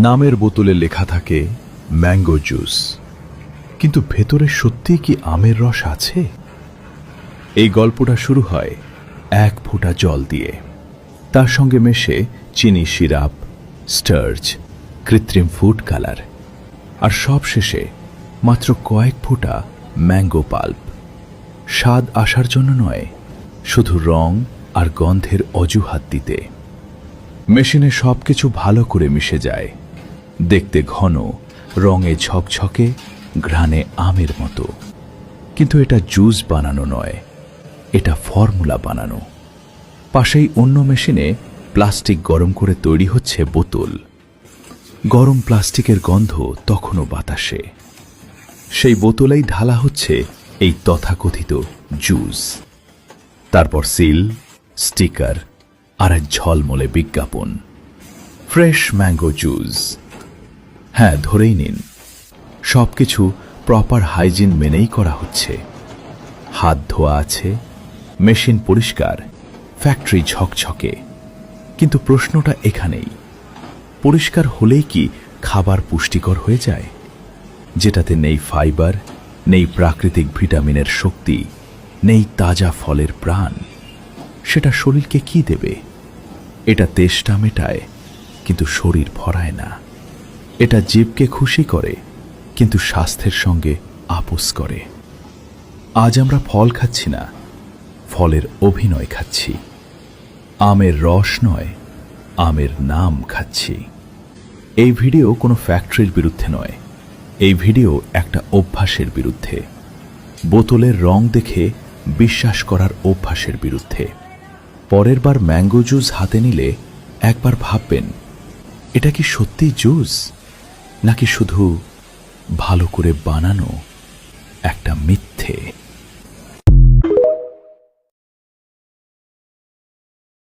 নামের বোতলে লেখা থাকে ম্যাঙ্গো জুস, কিন্তু ভেতরে সত্যিই কি আমের রস আছে? এই গল্পটা শুরু হয় এক ফোঁটা জল দিয়ে, তার সঙ্গে মেশে চিনি সিরাপ, স্টার্চ, কৃত্রিম ফুড কালার, আর সব শেষে মাত্র কয়েক ফোঁটা ম্যাঙ্গো পাল্প। স্বাদ আসার জন্য নয়, শুধু রং আর গন্ধের অজুহাত দিতে। মেশিনে সবকিছু ভালো করে মিশে যায়, দেখতে ঘন, রঙে ঝকঝকে, ঘ্রাণে আমের মতো। কিন্তু এটা জুস বানানো নয়, এটা ফর্মুলা বানানো। পাশেই অন্য মেশিনে প্লাস্টিক গরম করে তৈরি হচ্ছে বোতল। গরম প্লাস্টিকের গন্ধ তখনও বাতাসে। সেই বোতলেই ঢালা হচ্ছে এই তথাকথিত জুস। তারপর সিল, স্টিকার আর এক ঝলমলে বিজ্ঞাপন, ফ্রেশ ম্যাঙ্গো জুস। হ্যাঁ, ধরেই নিন, সবকিছু প্রপার হাইজিন মেনেই করা হচ্ছে। হাত ধোয়া আছে, মেশিন পরিষ্কার, ফ্যাক্টরি ঝকঝকে। কিন্তু প্রশ্নটা এখানেই, পরিষ্কার হলেই কি খাবার পুষ্টিকর হয়ে যায়? যেটাতে নেই ফাইবার, নেই প্রাকৃতিক ভিটামিনের শক্তি, নেই তাজা ফলের প্রাণ, সেটা শরীরকে কি দেবে? এটা তেষ্টা মেটায়, কিন্তু শরীর ভরায় না। এটা জীবকে খুশি করে, কিন্তু স্বাস্থ্যের সঙ্গে আপোস করে। আজ আমরা ফল খাচ্ছি না, ফলের অভিনয় খাচ্ছি। আমের রস নয়, আমের নাম খাচ্ছি। এই ভিডিও কোনো ফ্যাক্টরির বিরুদ্ধে নয়, এই ভিডিও একটা অভ্যাসের বিরুদ্ধে। বোতলের রং দেখে বিশ্বাস করার অভ্যাসের বিরুদ্ধে। পরের বার ম্যাঙ্গো জুস হাতে নিলে একবার ভাববেন, এটা কি সত্যিই জুস, নাকি শুধু ভালো করে বানানো